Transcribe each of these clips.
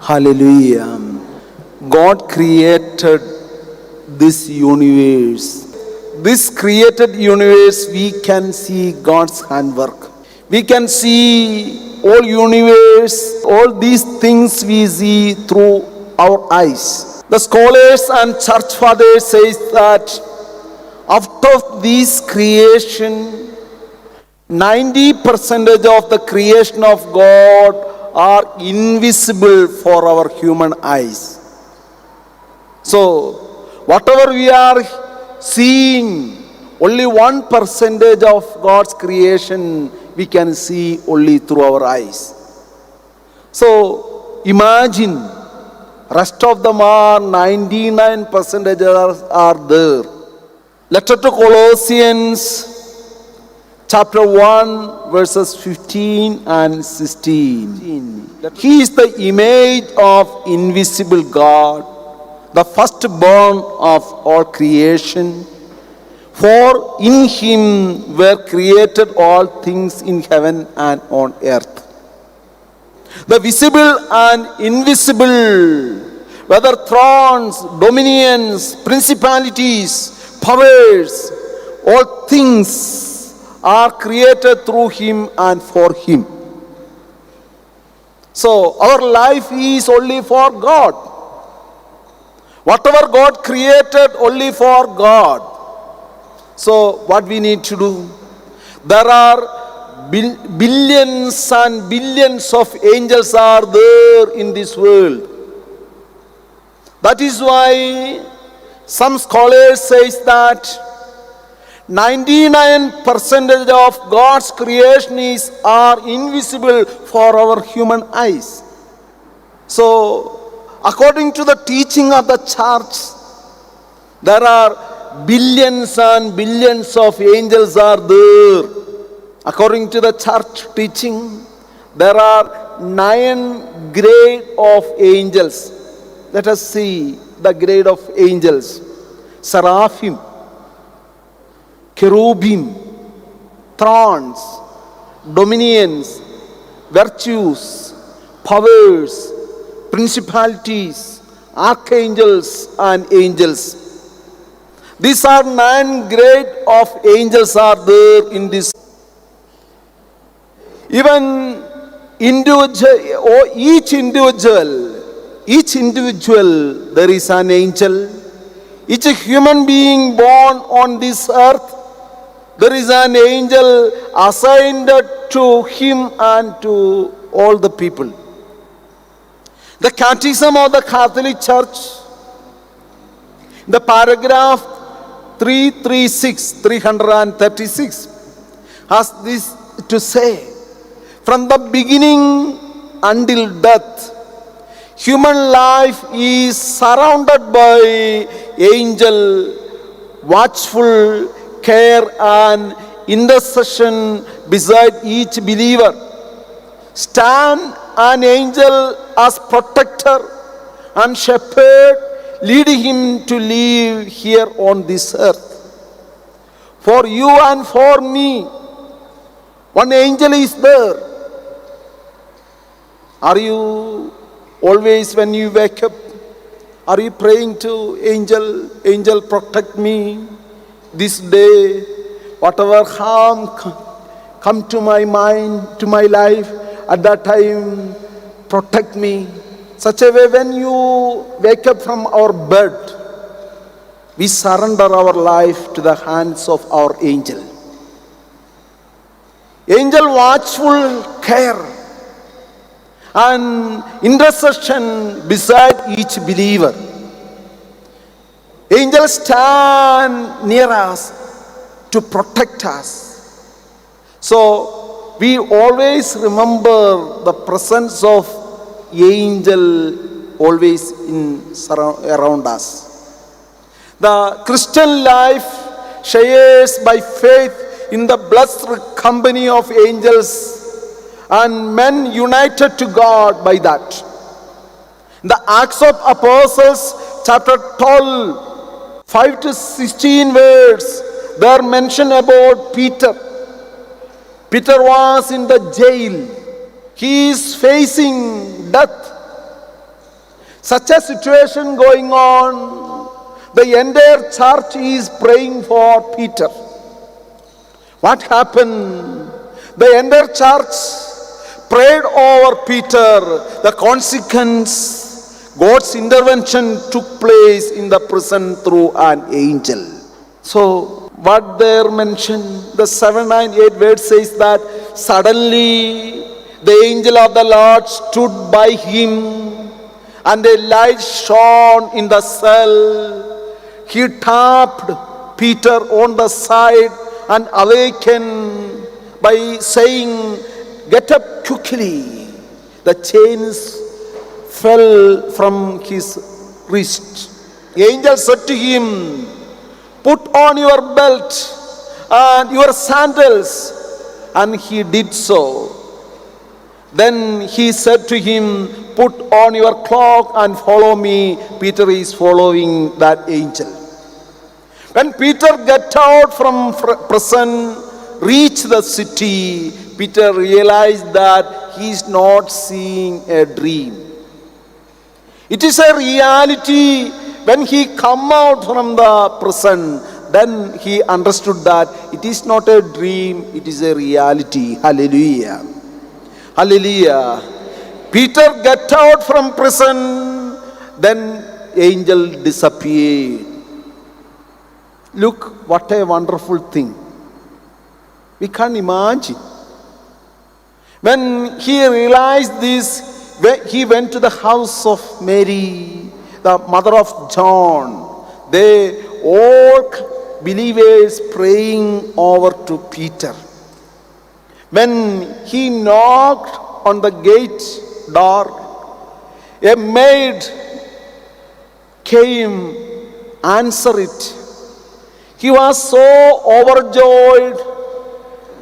Hallelujah. God created this universe. This created universe, we can see God's handwork. We can see all universe, all these things we see through our eyes. The scholars and church fathers say that out of this creation, 90% of the creation of God are invisible for our human eyes. So, whatever we are seeing, only 1% of God's creation we can see only through our eyes. So, imagine, rest of them are 99% are there. Letter to Colossians chapter 1 verses 15 and 16. He is the image of invisible God, the firstborn of all creation. For in him were created all things in heaven and on earth, the visible and invisible, whether thrones, dominions, principalities, powers, all things are created through him and for him. So our life is only for God. Whatever God created, only for God. So what we need to do? There are billions and billions of angels are there in this world. That is why some scholars say that 99% of God's creation are invisible for our human eyes. So, according to the teaching of the church, there are billions and billions of angels are there. According to the church teaching, there are 9 grades of angels. Let us see the grade of angels. Seraphim, cherubim, thrones, dominions, virtues, powers, principalities, archangels and angels. These are 9 grades of angels are there in this. Even individual, or each individual there is an angel. Each human being born on this earth, there is an angel assigned to him and to all the people. The Catechism of the Catholic Church, the paragraph 336, has this to say: from the beginning until death, human life is surrounded by angel watchful care and intercession beside each believer. Stand an angel as protector and shepherd, leading him to live here on this earth. For you and for me, one angel is there. Are you always, when you wake up, are you praying to angel protect me this day, whatever harm come to my mind, to my life, at that time protect me? Such a way, when you wake up from our bed, we surrender our life to the hands of our angel. Angel watchful care and intercession beside each believer. Angels stand near us to protect us. So we always remember the presence of angel always around us. The Christian life shares by faith in the blessed company of angels and men united to God by that. The Acts of Apostles, chapter 12, 5 to 16 words, there mention about Peter. Peter was in the jail. He is facing death. such a situation going on, the entire church is praying for Peter. What happened? The entire church prayed over Peter. The consequence, God's intervention took place in the prison through an angel. So, what there mentioned, the 798 verse says that suddenly the angel of the Lord stood by him, and a light shone in the cell. He tapped Peter on the side and awakened by saying, "Get up quickly." The chains fell from his wrist. The angel said to him, "Put on your belt and your sandals." And he did so. Then he said to him, "Put on your cloak and follow me." Peter is following that angel. When Peter got out from prison, reached the city, Peter realized that he is not seeing a dream. It is a reality. When he come out from the prison, then he understood that it is not a dream, it is a reality. Hallelujah. Hallelujah. Peter got out from prison, then angel disappeared. Look, what a wonderful thing. We can't imagine. When he realized this, he went to the house of Mary, the mother of John. They all believers praying over to Peter. When he knocked on the gate door, a maid came, answer it. He was so overjoyed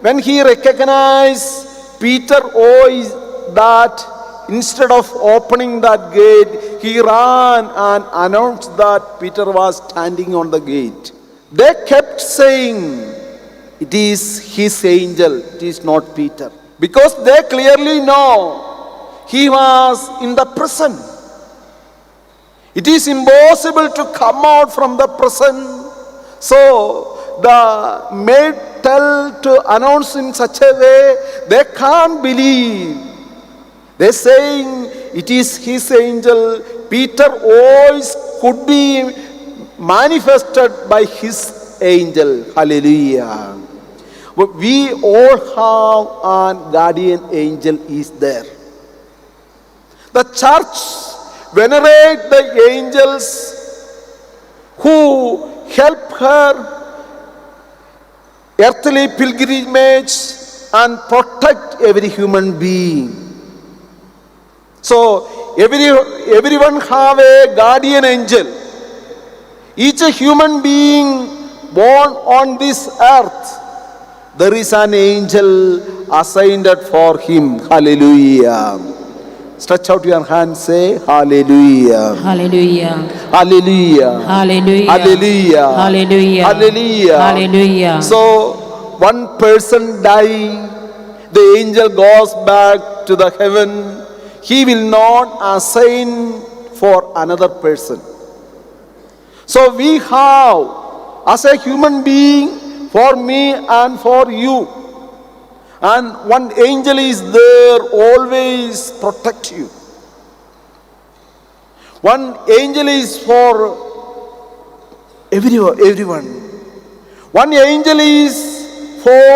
when he recognized Peter voice that instead of opening that gate, he ran and announced that Peter was standing on the gate. They kept saying, "It is his angel, it is not Peter." Because they clearly know he was in the prison. It is impossible to come out from the prison. So the maid tell to announce in such a way, they can't believe. They're saying it is his angel. Peter's voice could be manifested by his angel. Hallelujah. But we all have a guardian angel is there. The church venerate the angels who help her earthly pilgrimage and protect every human being. So everyone have a guardian angel. Each human being born on this earth, there is an angel assigned for him. Hallelujah. Stretch out your hand, say hallelujah. Hallelujah. Hallelujah. Hallelujah. Hallelujah. Hallelujah. Hallelujah. Hallelujah. So one person die, the angel goes back to the heaven. He will not assign for another person. So we have, as a human being, for me and for you, and one angel is there always protect you. One angel is for everyone. One angel is for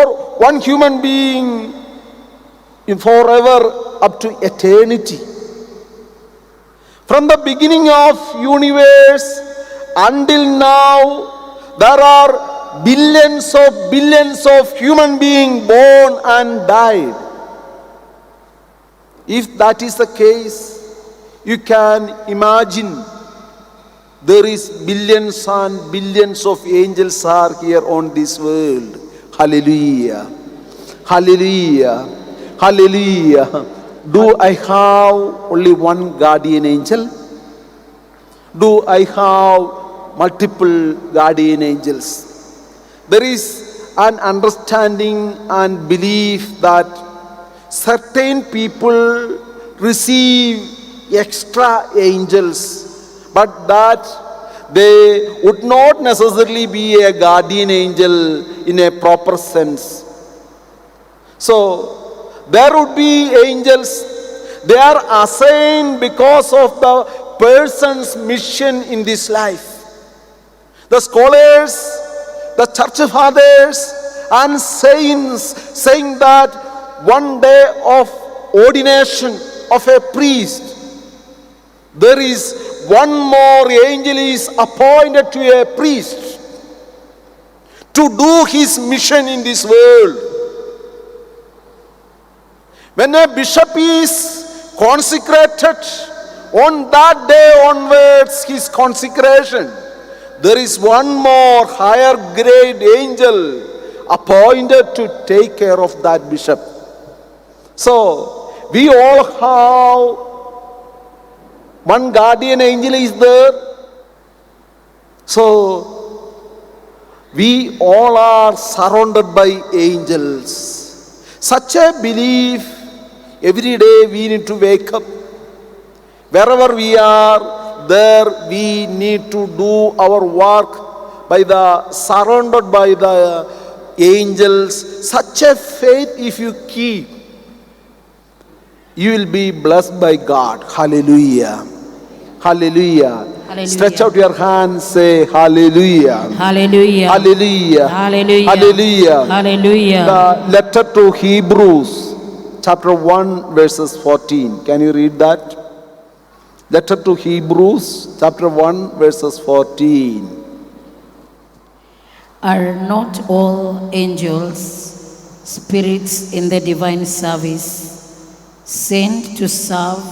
one human being forever up to eternity. From the beginning of universe until now, there are billions of human beings born and died. If that is the case, you can imagine there is billions and billions of angels are here on this world. Hallelujah. Hallelujah. Hallelujah. Do I have only one guardian angel? Do I have multiple guardian angels? There is an understanding and belief that certain people receive extra angels, but that they would not necessarily be a guardian angel in a proper sense. So there would be angels, they are assigned because of the person's mission in this life. The scholars, the church fathers and saints saying that one day of ordination of a priest, there is one more angel is appointed to a priest to do his mission in this world. When a bishop is consecrated, on that day onwards his consecration, there is one more higher grade angel appointed to take care of that bishop. So we all have one guardian angel is there. So we all are surrounded by angels. Such a belief, every day we need to wake up. Wherever we are, there we need to do our work by the surrounded by the angels. Such a faith if you keep, you will be blessed by God. Hallelujah. Hallelujah. Hallelujah. Stretch out your hands, say hallelujah. Hallelujah. Hallelujah. Hallelujah. Hallelujah. Hallelujah. The letter to Hebrews, chapter 1, verses 14. Can you read that? Letter to Hebrews, chapter 1, verses 14. Are not all angels spirits in the divine service, sent to serve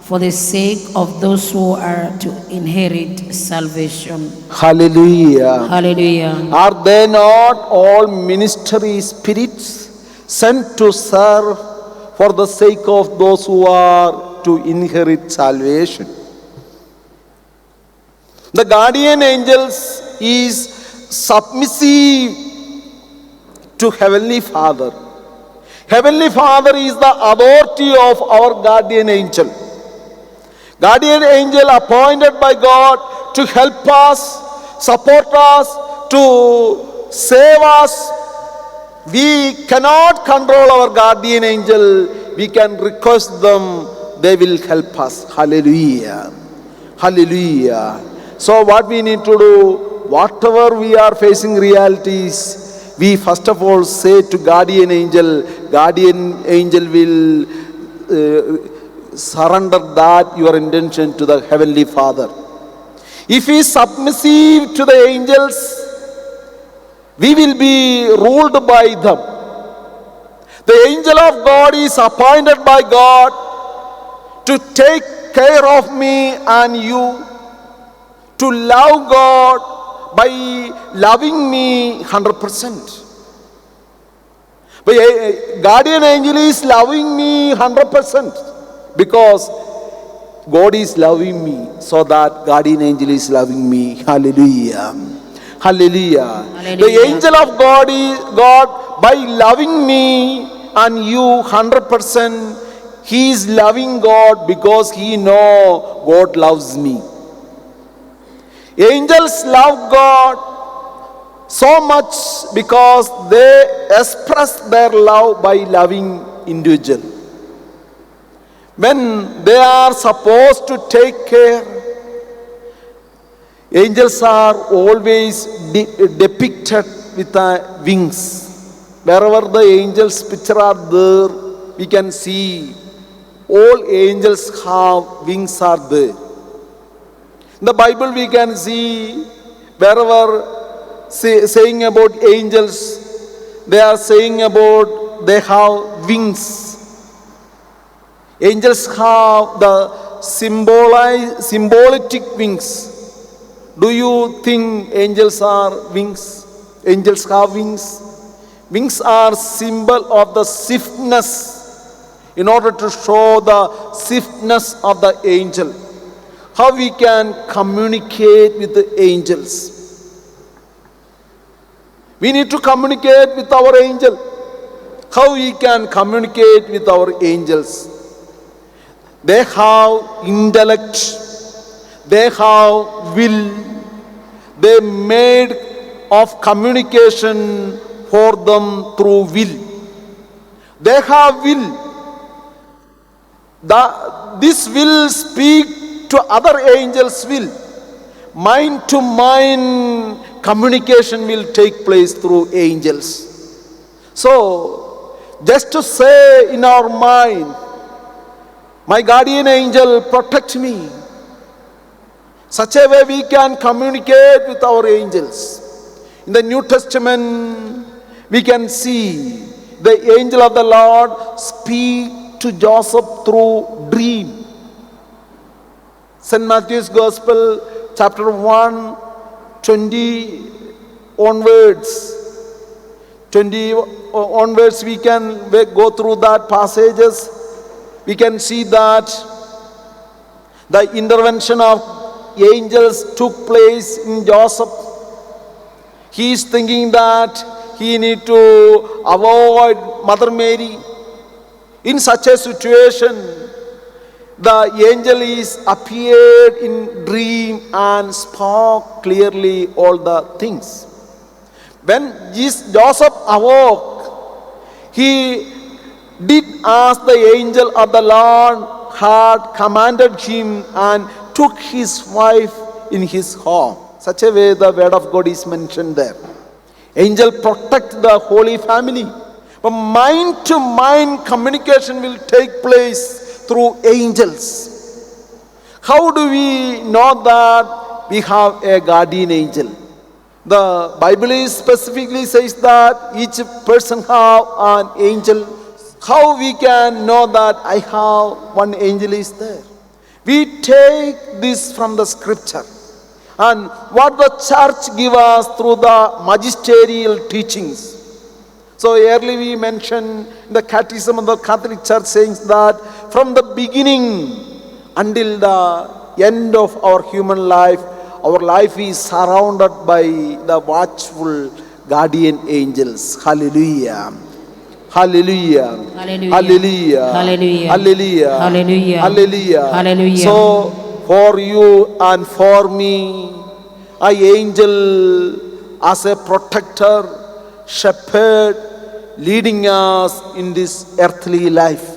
for the sake of those who are to inherit salvation? Hallelujah. Hallelujah. Are they not all ministry spirits sent to serve for the sake of those who are to inherit salvation? The guardian angels is submissive to Heavenly Father. Heavenly Father is the authority of our guardian angel. Guardian angel appointed by God to help us, support us, to save us. We cannot control our guardian angel. We can request them, they will help us. Hallelujah. Hallelujah. So what we need to do, whatever we are facing realities, we first of all say to guardian angel will surrender that your intention to the Heavenly Father. If we submissive to the angels, we will be ruled by them. The angel of God is appointed by God to take care of me and you, to love God by loving me 100%. But a guardian angel is loving me 100% because God is loving me, so that guardian angel is loving me. Hallelujah. Hallelujah. Hallelujah. The angel of God by loving me and you 100%, he is loving God because he know God loves me. Angels love God so much because they express their love by loving individual. When they are supposed to take care, angels are always depicted with wings. Wherever the angels' picture are there, we can see all angels have wings are there. In the Bible we can see wherever saying about angels, they are saying about they have wings. Angels have the symbolic wings. Do you think angels are wings? Angels have wings. Wings are symbol of the swiftness, in order to show the swiftness of the angel. How we can communicate with the angels? We need to communicate with our angel. How we can communicate with our angels? They have intellect, they have will, they made of communication for them through will. They have will. This will speak to other angels' will. Mind to mind communication will take place through angels. So, just to say in our mind, my guardian angel protect me. Such a way we can communicate with our angels. In the New Testament, we can see the angel of the Lord speak to Joseph through dream. St. Matthew's Gospel, chapter 1, 20 onwards. 20 onwards we can go through that passages. We can see that the intervention of angels took place in Joseph. He is thinking that he need to avoid Mother Mary. In such a situation, the angel is appeared in dream and spoke clearly all the things. When Joseph awoke, he did as the angel of the Lord had commanded him and took his wife in his home. Such a way the word of God is mentioned there. Angel protect the Holy Family. But mind to mind communication will take place through angels. How do we know that we have a guardian angel? The Bible is specifically says that each person have an angel. How we can know that I have one angel is there? We take this from the scripture. And what the church give us through the magisterial teachings. So earlier we mentioned the Catechism of the Catholic Church saying that from the beginning until the end of our human life, our life is surrounded by the watchful guardian angels. Hallelujah. Hallelujah. Hallelujah. Hallelujah. Hallelujah. Hallelujah. Hallelujah. Hallelujah. Hallelujah. So for you and for me, an angel as a protector, shepherd, leading us in this earthly life.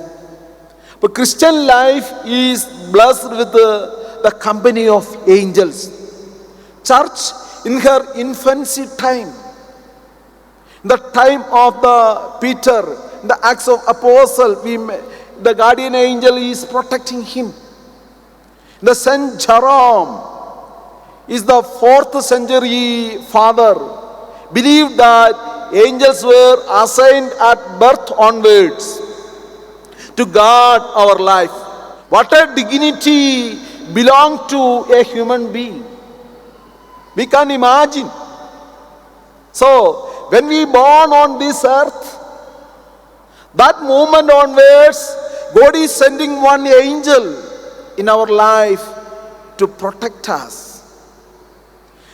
But Christian life is blessed with the company of angels. Church in her infancy time, the time of the Peter, the Acts of Apostle, the guardian angel is protecting him. The Saint Jerome is the 4th century father, believed that angels were assigned at birth onwards to guard our life. What a dignity belongs to a human being. We can imagine. So, when we born on this earth, that moment onwards, God is sending one angel in our life to protect us.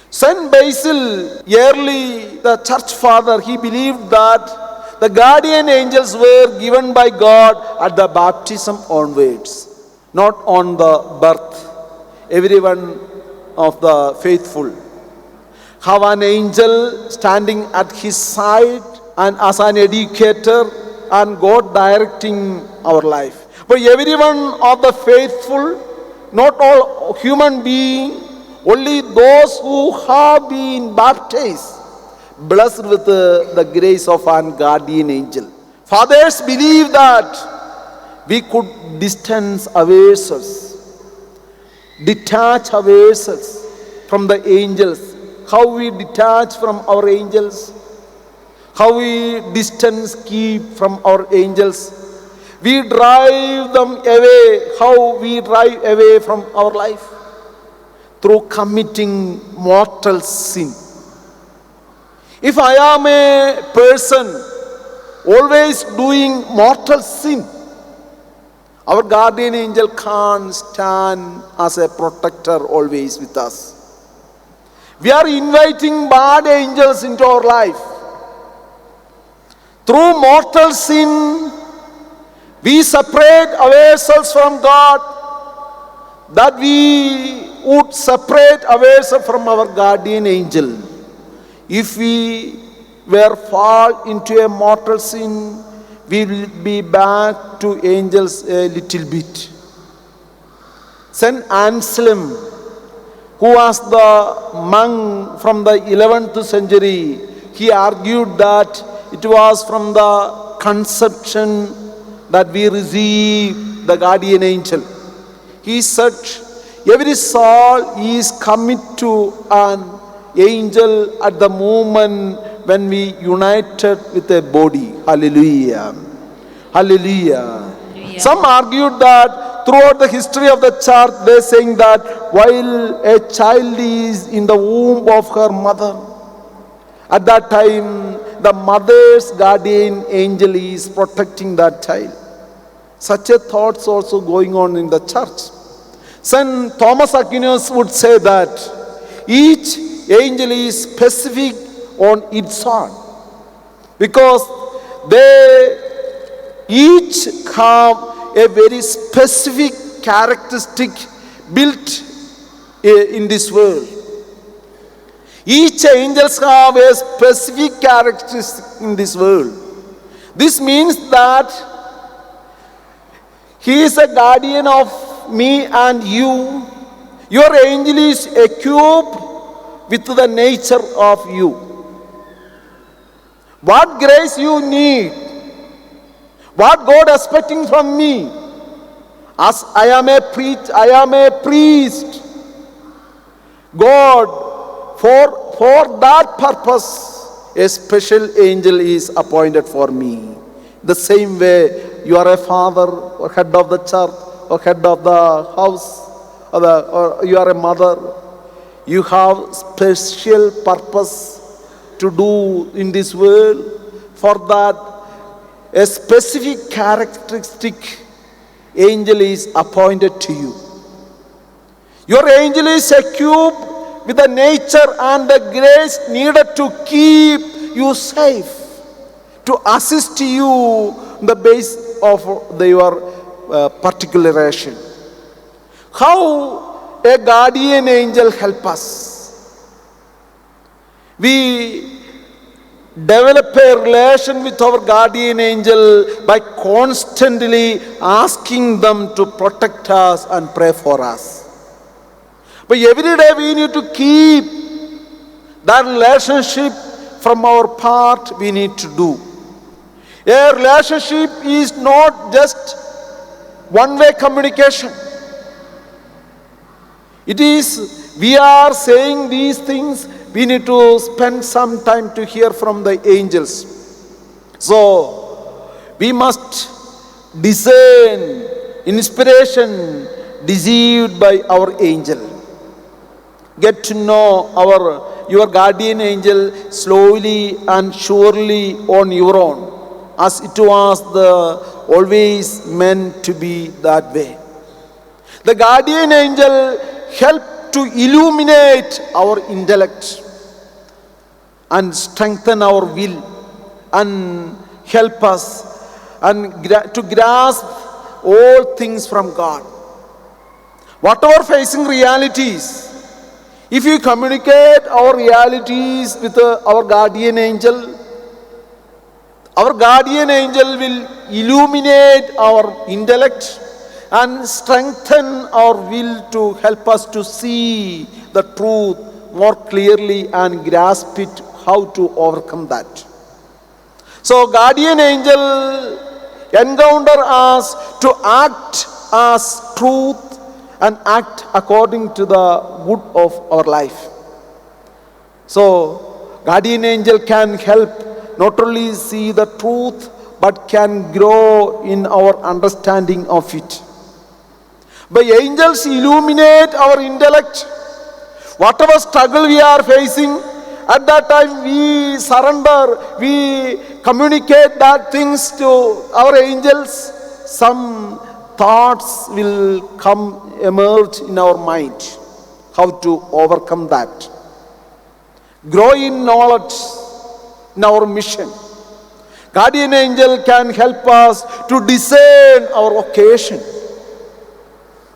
Saint Basil, early the church father, he believed that the guardian angels were given by God at the baptism onwards, not on the birth. Everyone of the faithful have an angel standing at his side and as an educator and God directing our life. But everyone of the faithful, not all human beings, only those who have been baptized, blessed with the grace of an guardian angel. Fathers believe that we could distance ourselves, detach ourselves from the angels. How we detach from our angels? How we distance keep from our angels? We drive them away. How we drive away from our life? Through committing mortal sin. If I am a person always doing mortal sin, our guardian angel can't stand as a protector always with us. We are inviting bad angels into our life. Through mortal sin, We separate ourselves from God, that we would separate ourselves from our guardian angel. If we were fall into a mortal sin, we will be back to angels a little bit. Saint Anselm, who was the monk from the 11th century, he argued that it was from the conception that we receive the guardian angel. He said, every soul is committed to an angel at the moment when we united with a body. Hallelujah. Hallelujah. Some argued that throughout the history of the church, they saying that while a child is in the womb of her mother, at that time the mother's guardian angel is protecting that child. Such a thoughts also going on in the church. Saint Thomas Aquinas would say that each angel is specific on its own, because they each have a very specific characteristic built in this world. Each angels have a specific characteristic in this world. This means that he is a guardian of me and you. Your angel is equipped with the nature of you. What grace you need, what God is expecting from me, as I am a priest. God, for that purpose, a special angel is appointed for me. The same way, you are a father or head of the church or head of the house, or you are a mother. You have special purpose to do in this world. For that, a specific characteristic angel is appointed to you. Your angel is equipped with the nature and the grace needed to keep you safe, to assist you in the base of your particularization. How a guardian angel help us? We develop a relation with our guardian angel by constantly asking them to protect us and pray for us. But every day we need to keep that relationship from our part, we need to do. A relationship is not just one-way communication. It is, we are saying these things, we need to spend some time to hear from the angels. So, we must discern inspiration deceived by our angel. Get to know your guardian angel slowly and surely on your own, as it was always meant to be that way. The guardian angel help to illuminate our intellect and strengthen our will and help us and to grasp all things from God. Whatever facing realities, if you communicate our realities with our guardian angel will illuminate our intellect and strengthen our will to help us to see the truth more clearly and grasp it, how to overcome that. So guardian angel encounter us to act as truth and act according to the good of our life. So guardian angel can help not only see the truth but can grow in our understanding of it. But angels illuminate our intellect. Whatever struggle we are facing, at that time we surrender, we communicate that things to our angels. Some thoughts will emerge in our mind, how to overcome that. Grow in knowledge in our mission. Guardian angel can help us to discern our vocation.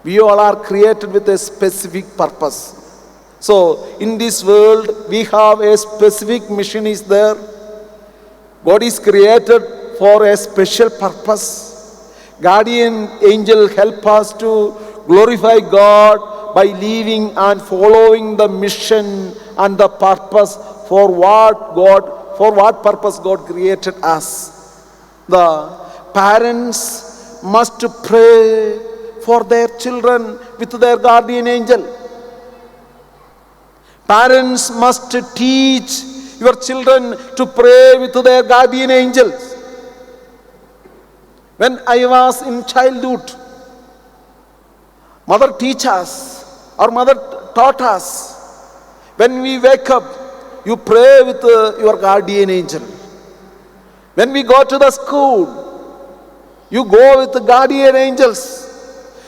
We all are created with a specific purpose. So in this world we have a specific mission is there. God is created for a special purpose. Guardian angel help us to glorify God by living and following the mission and the purpose for what purpose God created us. The parents must pray for their children with their guardian angel. Parents must teach your children to pray with their guardian angels. When I was in childhood, mother teach us, our mother taught us, when we wake up, you pray with your guardian angel. When we go to the school, you go with the guardian angels.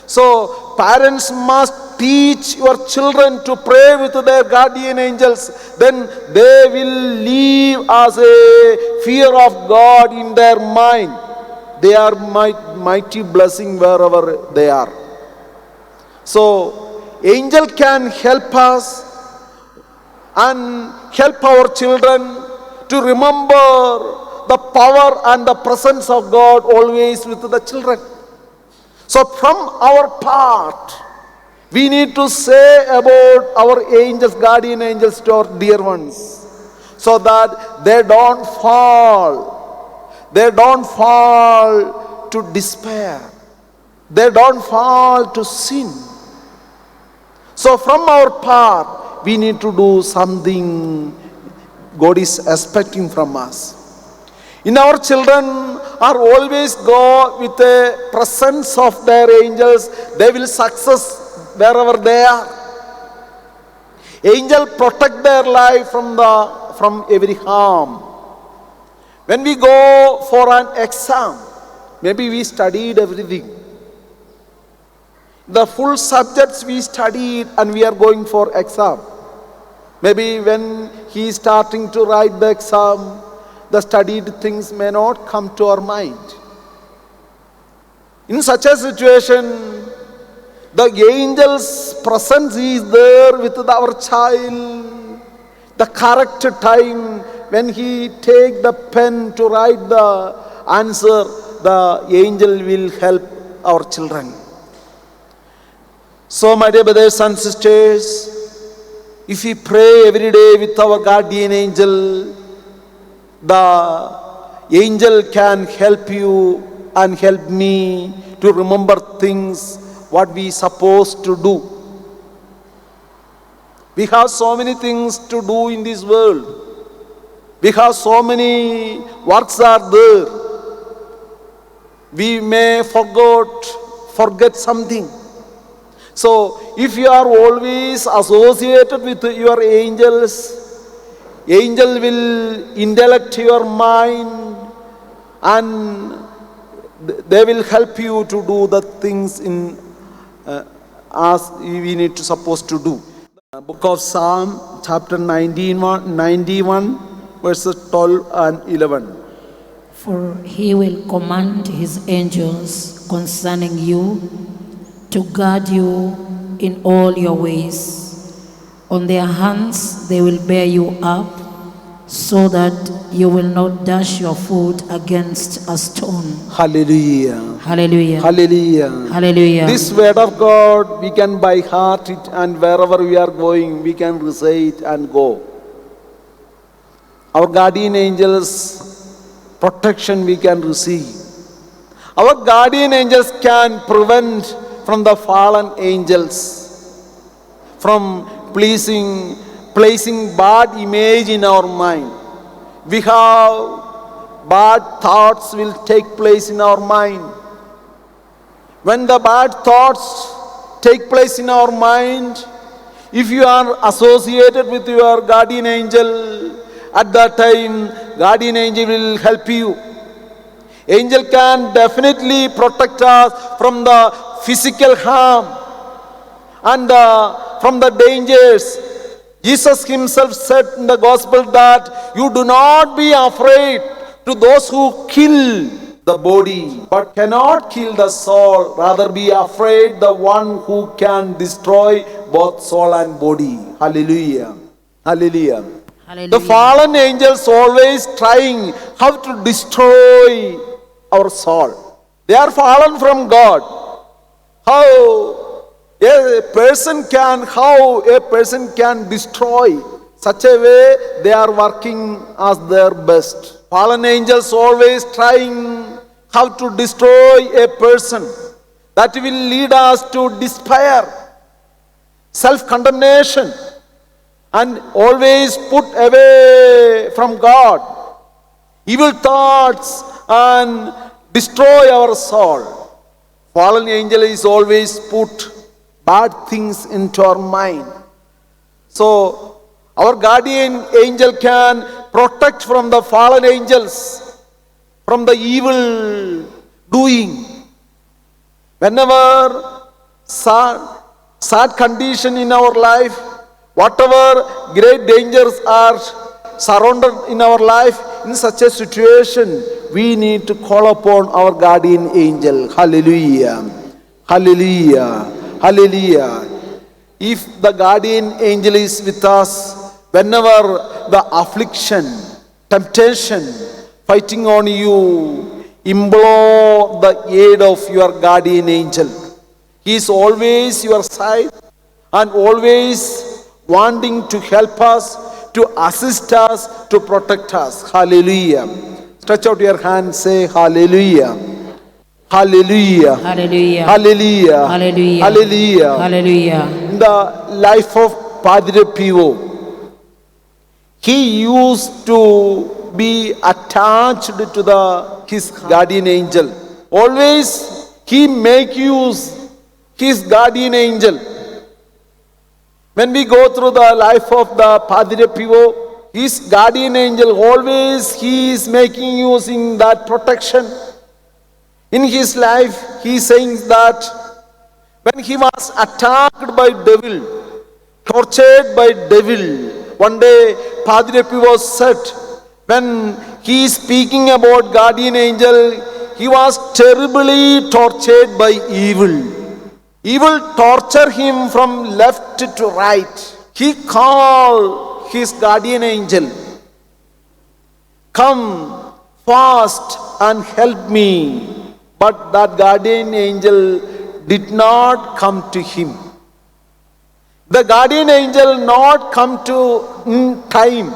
So parents must teach your children to pray with their guardian angels. Then they will live as a fear of God in their mind. They are mighty blessing wherever they are. So angel can help us and help our children to remember the power and the presence of God always with the children. So from our part, we need to say about our angels, guardian angels to our dear ones, so that they don't fall. They don't fall to despair. They don't fall to sin. So from our part, we need to do something God is expecting from us. In our children are always go with the presence of their angels. They will success wherever they are. Angel protect their life from every harm. When we go for an exam, maybe we studied everything. The full subjects we studied and we are going for exam. Maybe when he is starting to write the exam, the studied things may not come to our mind. In such a situation, the angel's presence is there with our child. The correct time when he take the pen to write the answer, the angel will help our children. So my dear brothers and sisters, if we pray every day with our guardian angel, the angel can help you and help me to remember things what we supposed to do. We have so many things to do in this world. We have so many works are there. We may forget something. So if you are always associated with your angels, angel will intellect your mind and they will help you to do the things as we need to supposed to do. Book of Psalm chapter 91 verses 12 and 11. For he will command his angels concerning you to guard you in all your ways. On their hands they will bear you up, so that you will not dash your foot against a stone. Hallelujah. Hallelujah. Hallelujah. Hallelujah. This word of God, we can by heart it, and wherever we are going, we can recite and go. Our guardian angels' protection we can receive. Our guardian angels can prevent from the fallen angels from placing bad image in our mind. We have bad thoughts will take place in our mind. When the bad thoughts take place in our mind, if you are associated with your guardian angel, at that time guardian angel will help you. Angel can definitely protect us from the physical harm and from the dangers. Jesus himself said in the gospel that you do not be afraid to those who kill the body but cannot kill the soul. Rather be afraid the one who can destroy both soul and body. Hallelujah. Hallelujah. Hallelujah. The fallen angels always trying how to destroy our soul. They are fallen from God. How a person can destroy, such a way they are working as their best. Fallen angels always trying how to destroy a person. That will lead us to despair, self-condemnation, and always put away from God, evil thoughts, and destroy our soul. Fallen angel is always put bad things into our mind. So our guardian angel can protect from the fallen angels, from the evil doing. Whenever sad condition in our life, whatever great dangers are surrounded in our life, in such a situation, we need to call upon our guardian angel. Hallelujah. Hallelujah. Hallelujah. If the guardian angel is with us, whenever the affliction, temptation, fighting on you, implore the aid of your guardian angel. He is always your side and always wanting to help us, to assist us, to protect us. Hallelujah. Stretch out your hand, say hallelujah. Hallelujah. Hallelujah. Hallelujah. Hallelujah. Hallelujah. Hallelujah. In the life of Padre Pio, he used to be attached to his guardian angel. Always he make use his guardian angel. When we go through the life of the Padre Pio, his guardian angel always he is making using that protection. In his life, he is saying that when he was attacked by devil, tortured by devil, one day Padre Pio said, when he is speaking about guardian angel, he was terribly tortured by evil. Evil tortured him from left to right. He called his guardian angel, come fast and help me. But that guardian angel did not come to him. The guardian angel not come to time.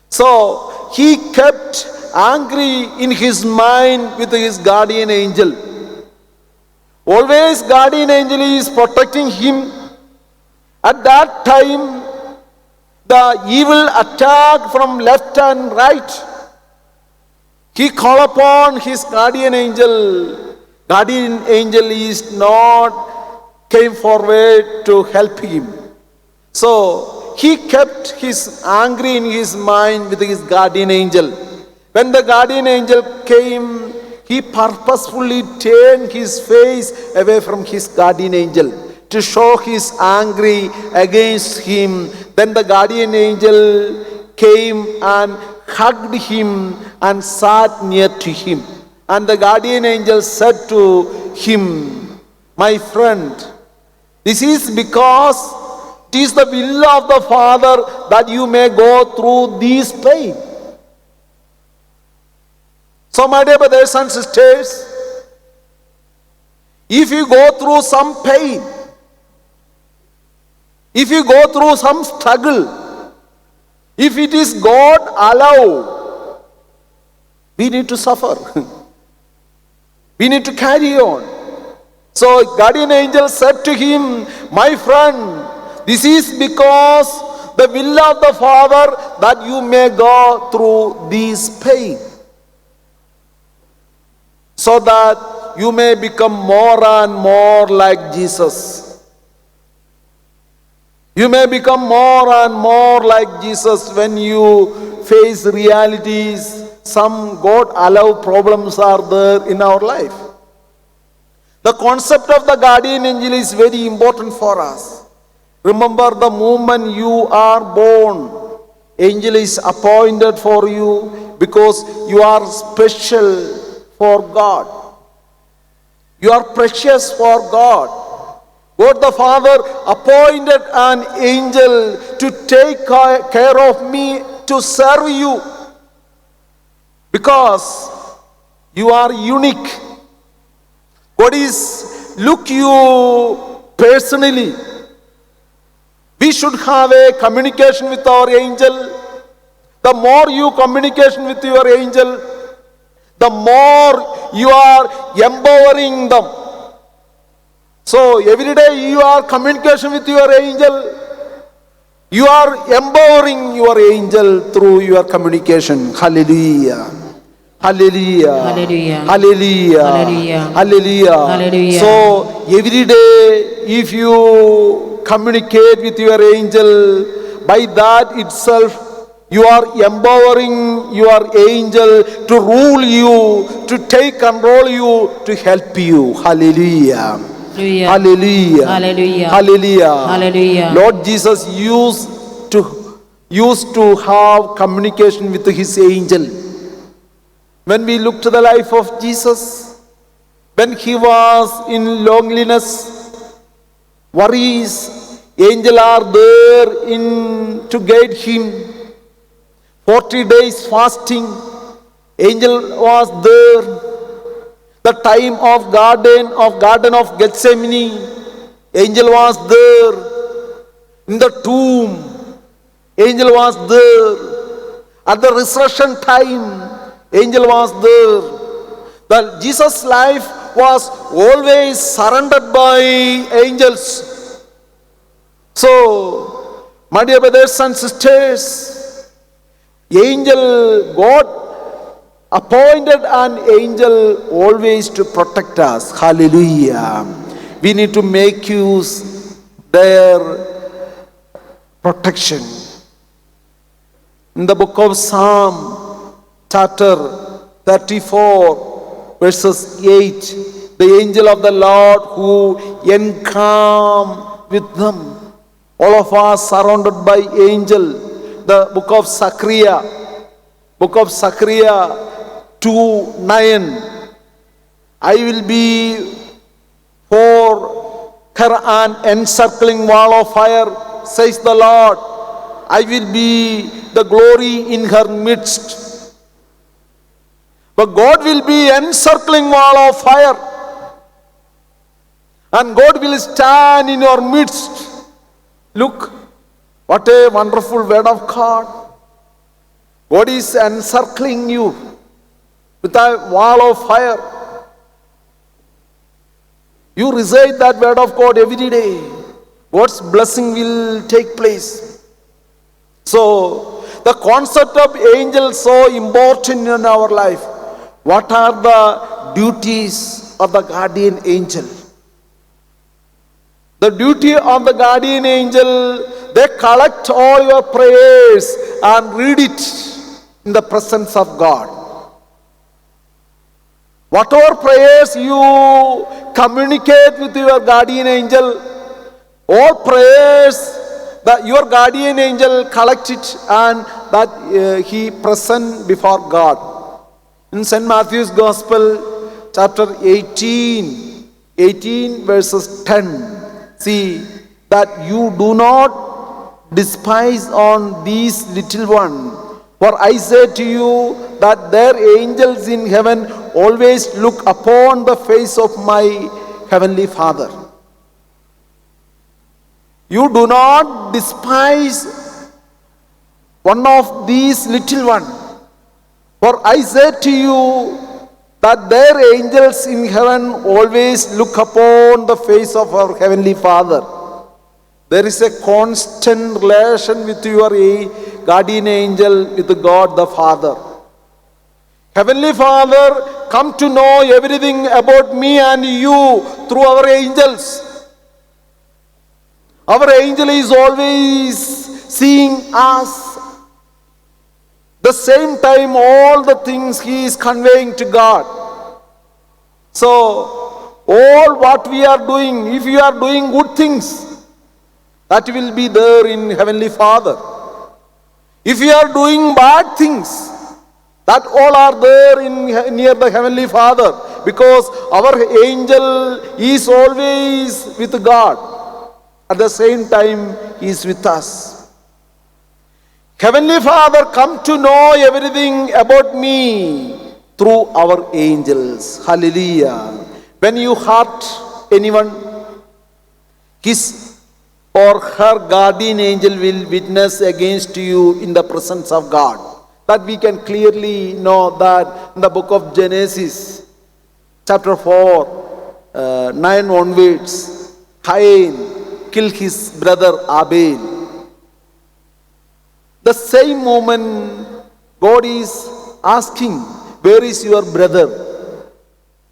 So he kept angry in his mind with his guardian angel. Always guardian angel is protecting him. At that time, the evil attack from left and right. He called upon his guardian angel. Guardian angel is not came forward to help him. So he kept his angry in his mind with his guardian angel. When the guardian angel came, he purposefully turned his face away from his guardian angel to show his angry against him. Then the guardian angel came and hugged him and sat near to him. And the guardian angel said to him, my friend, this is because it is the will of the Father that you may go through this pain. So my dear brothers and sisters, if you go through some pain, if you go through some struggle, if it is God allow, we need to suffer. We need to carry on. So guardian angel said to him, my friend, this is because the will of the Father that you may go through this pain, so that you may become more and more like Jesus. You may become more and more like Jesus when you face realities. Some God allow problems are there in our life. The concept of the guardian angel is very important for us. Remember, the moment you are born, angel is appointed for you, because you are special for God. You are precious for God. God the Father appointed an angel to take care of me, to serve you, because you are unique. God is look you personally. We should have a communication with our angel. The more you communication with your angel, the more you are empowering them. So every day you are communication with your angel. You are empowering your angel through your communication. Hallelujah. Hallelujah. Hallelujah. Hallelujah. Hallelujah. Hallelujah. Hallelujah. So every day if you communicate with your angel, by that itself you are empowering your angel to rule you, to take control you, to help you. Hallelujah. Hallelujah. Hallelujah. Hallelujah. Hallelujah. Lord Jesus used to have communication with his angel. When we look to the life of Jesus, when he was in loneliness, worries, angels are there to guide him. 40 days fasting, angel was there. The time of Garden of Gethsemane, angel was there. In the tomb, angel was there. At the resurrection time, angel was there. Jesus' life was always surrounded by angels. So, my dear brothers and sisters, God appointed an angel always to protect us. Hallelujah. We need to make use their protection. In the book of Psalm, chapter 34, verses 8, the angel of the Lord who encamp with them. All of us surrounded by angel. The book of Zechariah 2:9. I will be for her an encircling wall of fire, says the Lord. I will be the glory in her midst. But God will be encircling wall of fire, and God will stand in your midst. Look, what a wonderful word of God. God is encircling you with a wall of fire. You recite that word of God every day. God's blessing will take place. So, the concept of angel is so important in our life. What are the duties of the guardian angel? The duty of the guardian angel, they collect all your prayers and read it in the presence of God. Whatever prayers you communicate with your guardian angel, all prayers that your guardian angel collect it and that he present before God. In St. Matthew's Gospel, chapter 18 verses 10, see that you do not despise on these little ones. For I say to you that their angels in heaven always look upon the face of my heavenly Father. You do not despise one of these little ones. For I say to you that their angels in heaven always look upon the face of our heavenly Father. There is a constant relation with your guardian angel, with God the Father. Heavenly Father, come to know everything about me and you through our angels. Our angel is always seeing us. The same time, all the things he is conveying to God. So, all what we are doing, if you are doing good things, that will be there in Heavenly Father. If you are doing bad things, That all are there near the Heavenly Father, because our angel is always with God. At the same time, he is with us. Heavenly Father, come to know everything about me through our angels. Hallelujah. When you hurt anyone, his or her guardian angel will witness against you in the presence of God. That we can clearly know that in the book of Genesis, chapter 4, 9 onwards, Cain killed his brother Abel. The same moment, God is asking, where is your brother?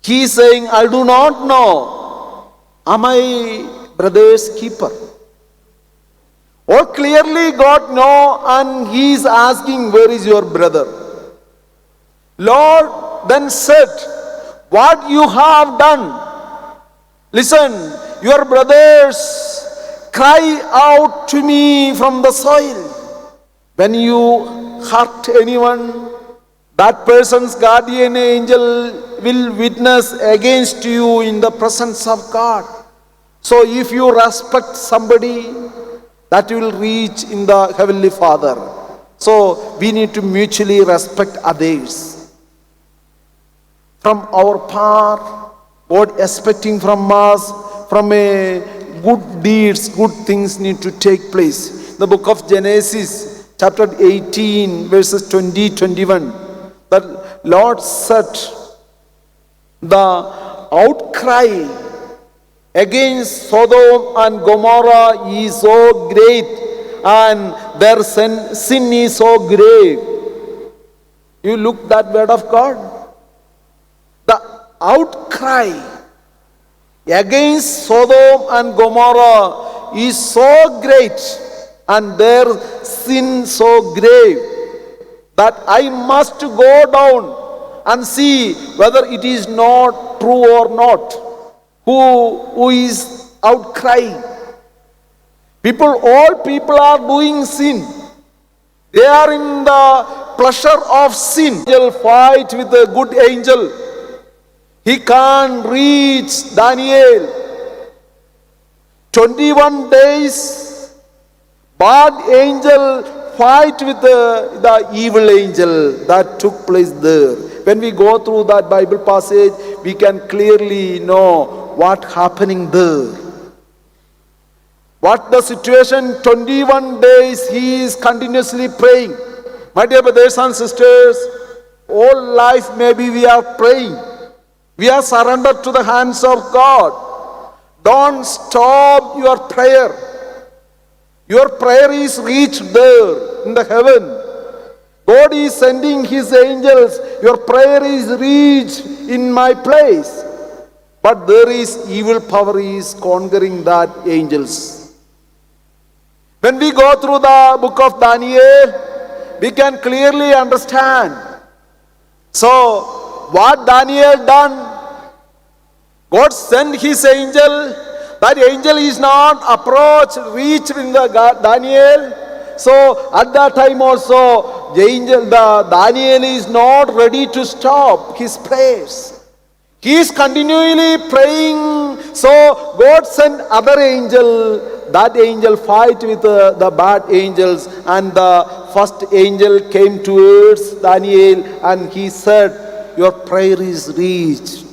He is saying, I do not know. Am I brother's keeper? Or clearly God knows, and he is asking, where is your brother? Lord then said, what you have done. Listen, your brothers cry out to me from the soil. When you hurt anyone, that person's guardian angel will witness against you in the presence of God. So if you respect somebody, that will reach in the Heavenly Father. So we need to mutually respect others. From our part, God expecting from us, from a good deeds, good things need to take place. The book of Genesis, chapter 18, verses 20-21. The Lord said, the outcry against Sodom and Gomorrah is so great, and their sin is so grave. You look that word of God. The outcry against Sodom and Gomorrah is so great, and their sin so grave, that I must go down and see whether it is not true or not. Who is outcrying? All people are doing sin. They are in the pleasure of sin. Angel fight with a good angel. He can't reach Daniel. 21 days, bad angel fight with the evil angel. That took place there. When we go through that Bible passage, we can clearly know what happening there. What the situation, 21 days he is continuously praying. My dear brothers and sisters, all life maybe we are praying. We are surrendered to the hands of God. Don't stop your prayer. Your prayer is reached there in the heaven. God is sending his angels. Your prayer is reached in my place. But there is evil power is conquering that angels. When we go through the book of Daniel, we can clearly understand. So, what Daniel done? God sent his angel. That angel is not approached, reached in the Daniel. So, at that time also, the Daniel is not ready to stop his prayers. He is continually praying. So God sent other angel. That angel fight with the bad angels, and the first angel came towards Daniel, and he said, your prayer is reached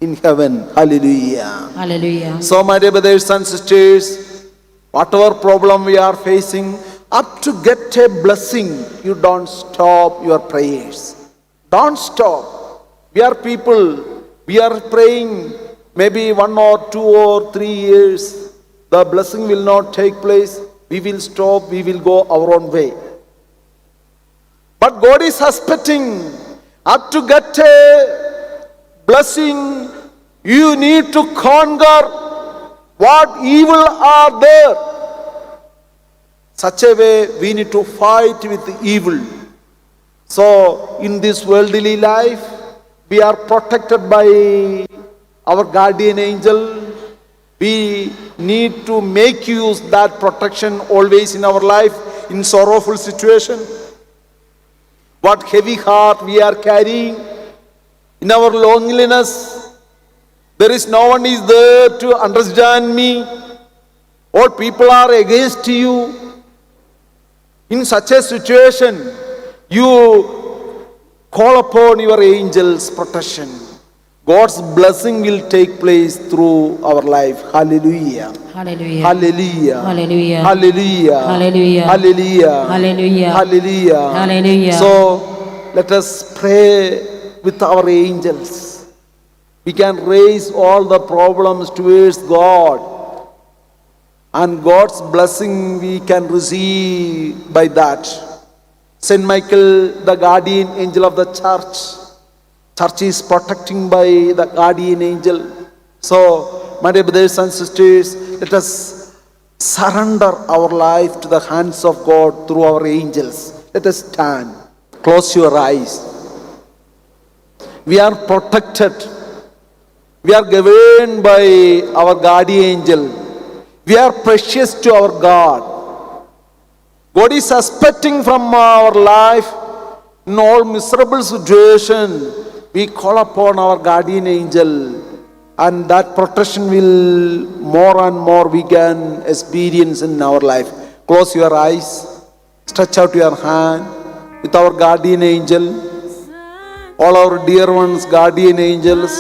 in heaven. Hallelujah. Hallelujah. So my dear brothers and sisters, whatever problem we are facing, up to get a blessing, you don't stop your prayers. Don't stop. We are people. We are praying maybe 1 or 2 or 3 years. The blessing will not take place. We will stop. We will go our own way. But God is expecting, up to get a blessing, you need to conquer what evil are there. Such a way we need to fight with evil. So in this worldly life, we are protected by our guardian angel. We need to make use that protection always in our life in sorrowful situation. what heavy heart we are carrying, in our loneliness. There is no one is there to understand me. All people are against you. In such a situation, you call upon your angel's protection. God's blessing will take place through our life. Hallelujah. Hallelujah. Hallelujah. Hallelujah. Hallelujah. Hallelujah. Hallelujah. Hallelujah. Hallelujah. Hallelujah. So let us pray with our angels. We can raise all the problems towards God, and God's blessing we can receive by that. Saint Michael, the guardian angel of the church is protecting by the guardian angel. So, my dear brothers and sisters, let us surrender our life to the hands of God through our angels. Let us stand. Close your eyes. We are protected. We are governed by our guardian angel. We are precious to our God. God is expecting from our life, in all miserable situation, we call upon our guardian angel, and that protection will more and more we can experience in our life. Close your eyes, stretch out your hand with our guardian angel, all our dear ones, guardian angels.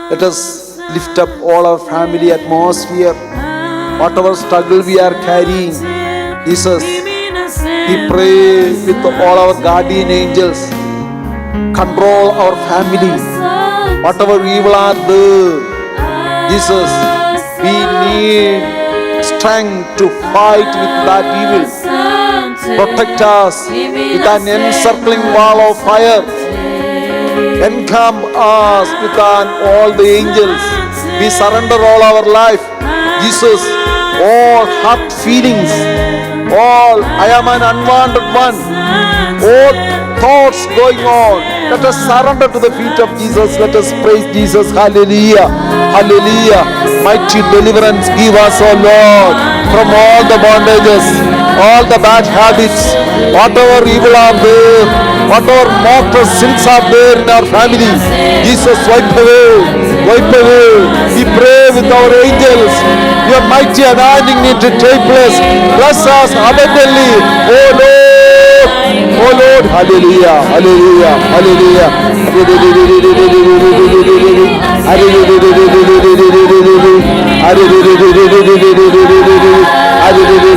Let us lift up all our family atmosphere. Whatever struggle we are carrying, Jesus, we pray with all our guardian angels. Control our family. Whatever evil are there, Jesus, we need strength to fight with that evil. Protect us with an encircling wall of fire. Encamp us with all the angels. We surrender all our life. Jesus, all heart feelings, all I am an unwanted one, all thoughts going on, let us surrender to the feet of Jesus. Let us praise Jesus. Hallelujah. Hallelujah. Mighty deliverance give us, O Lord, from all the bondages, all the bad habits, whatever evil are there, whatever mortal sins are there in our family. Jesus, wipe away, wipe away. We pray with our angels. Your mighty anointing need to take place. Bless us abundantly, O Lord. Oh Lord, hallelujah, hallelujah, hallelujah. Hallelujah.